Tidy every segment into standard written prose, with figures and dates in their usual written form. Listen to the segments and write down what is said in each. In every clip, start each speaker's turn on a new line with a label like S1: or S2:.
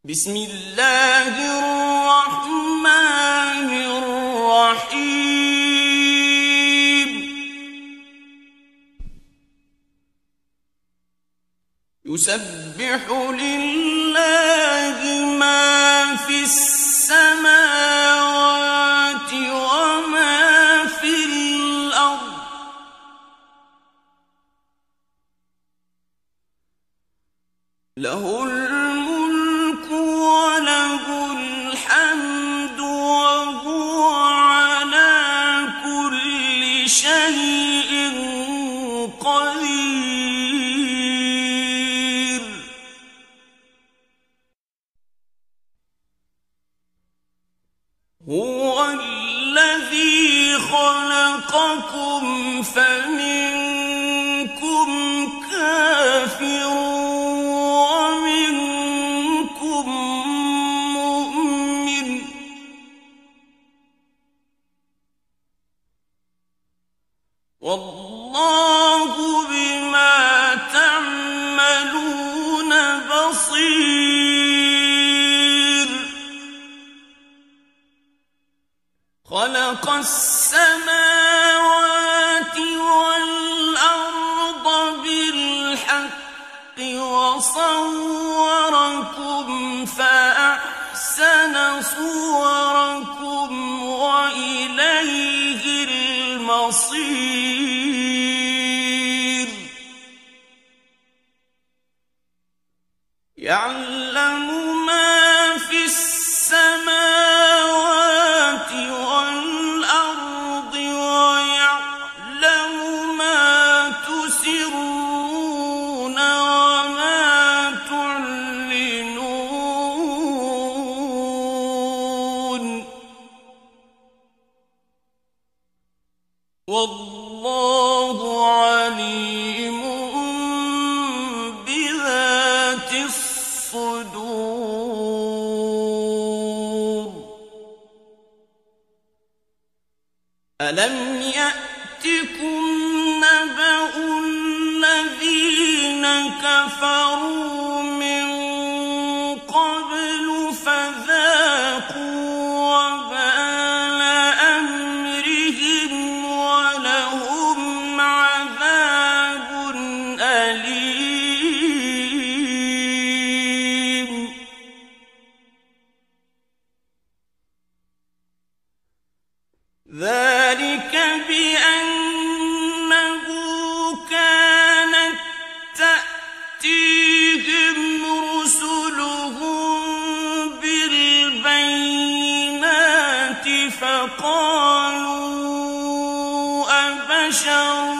S1: بسم الله الرحمن الرحيم يسبح لله ما في السماوات وما في الأرض له الملك وله الحمد وهو على كل شيء قدير هو الذي خلقكم فمنكم كافر ومنكم مؤمن والله بما تعملون بصير خلق السماوات والأرض بالحق وصوركم فأحسن صوركم وإليه المصير يعلم ما في السماوات والأرض ويعلم ما تسرون وما تعلنون والله عليم بذات الصدور ألم يأتكم نبأ الذين كفروا من قبل فذاقوا وبال أمرهم ولهم عذاب أليم ذلك بأنه كانت تأتيهم رسلهم بالبينات فقالوا أبشر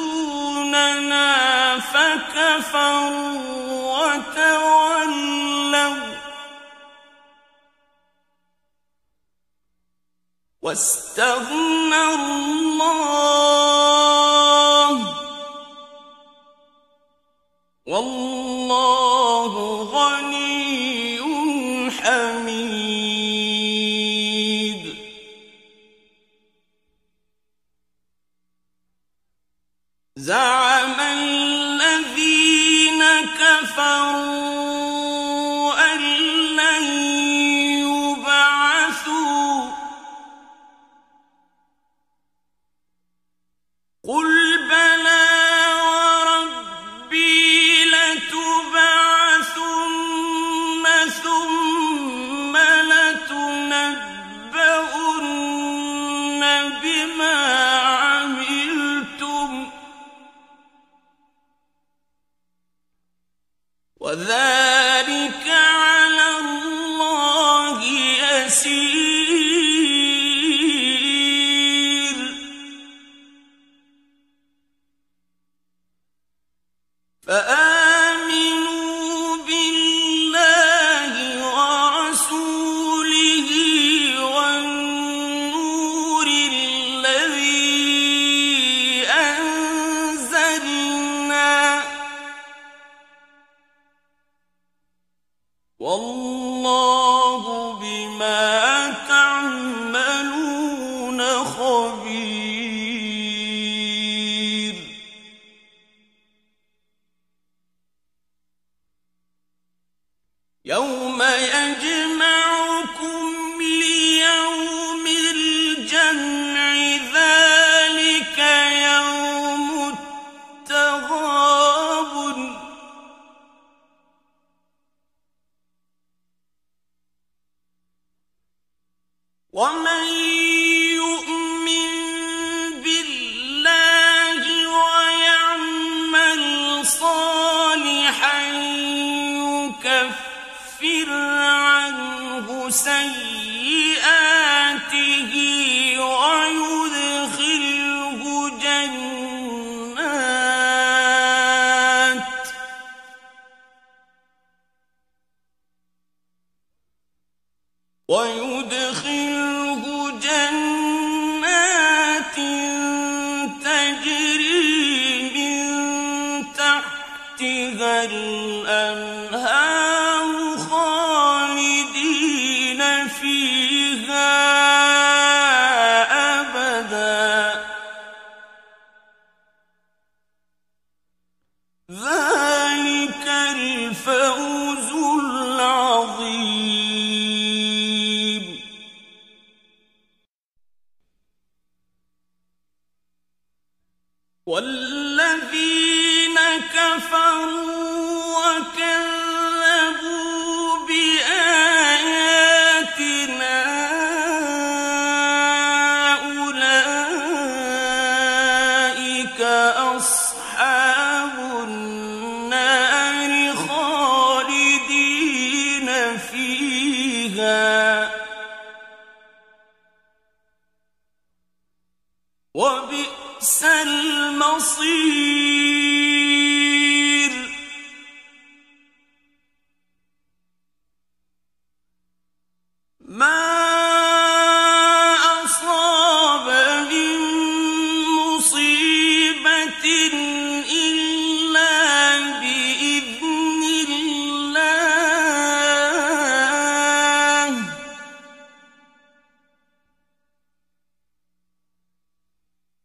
S1: يهدوننا فكفروا وتولوا واستغنى الله والله غني حميد زعم الذين كفروا أن لن يبعثوا قل بلى وربي لتبعثن ثم لتنبؤن بما عملتم وذلك على الله يسير فآمنوا بالله ورسوله والنور الذي أنزلنا والله بما تعملون خبير يوم يجمعكم ليوم الجمع ذلك يوم التغابن ومن يؤمن بالله ويعمل صالحا يكفر عنه سيئاته ويدخله جنات تجري من تحتها الأنهار خالدين فيها أبدا ذلك الفوز العظيم. والذين كفروا وكذبوا بآياتنا أولئك أصحاب النار خالدين فيها وبئس المصير. ما أصاب من مصيبة إلا بإذن الله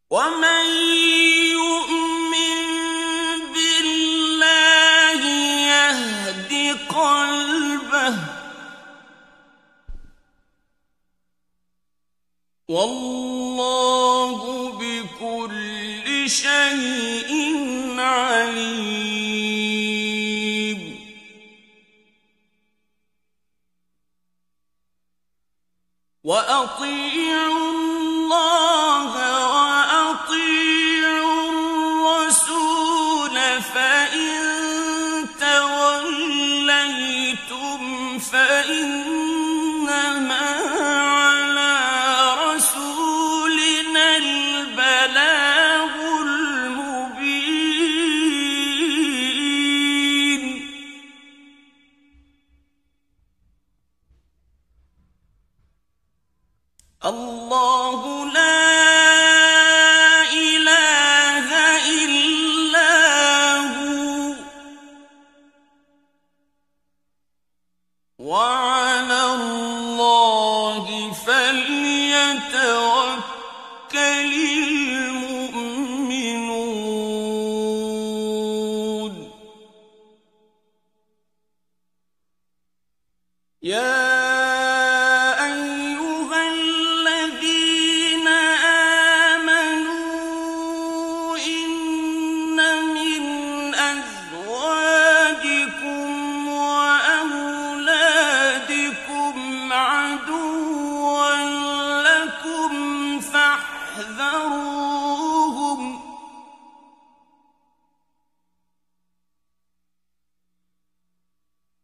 S1: ومن يؤمن بالله يهد قلبه والله بكل شيء عليم. وأطيعوا الله وأطيعوا الرسول فإن توليتم فإنما على رسولنا البلاغ المبين. الله لا إله إلا هو وعلى الله فليتوكل المؤمنون. يا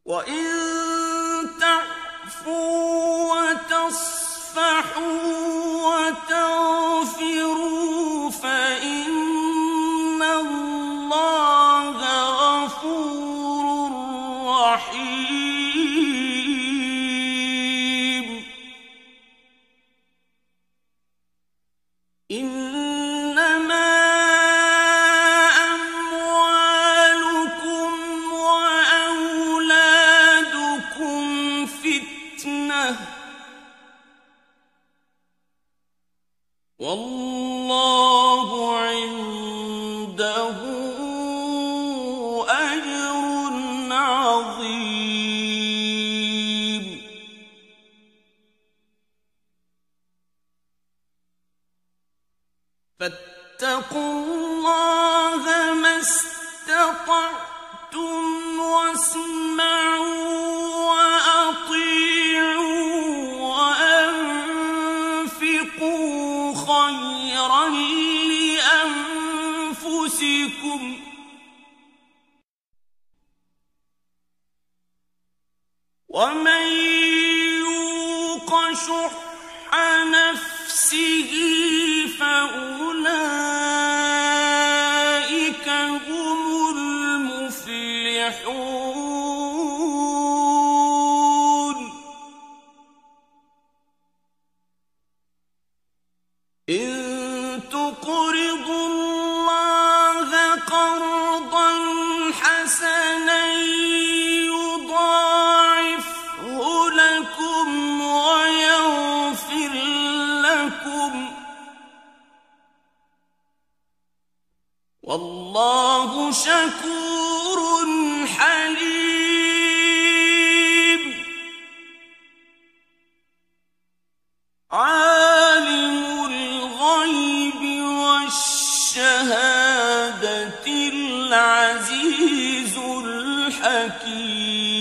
S1: وإن تعفوا وتصفحوا وتغفروا فإن الله غفور رحيم. إنما والله عنده أجر عظيم. فاتقوا الله ما استطعتم واسمعوا وأطيعوا وأنفقوا خيرا لأنفسكم ومن يوق شح نفسه فأولئك هم المفلحون إن تقرضوا الله قرضا حسنا يضاعفه لكم ويغفر لكم والله شكور حليم عالم الغيب والشهادة العزيز الحكيم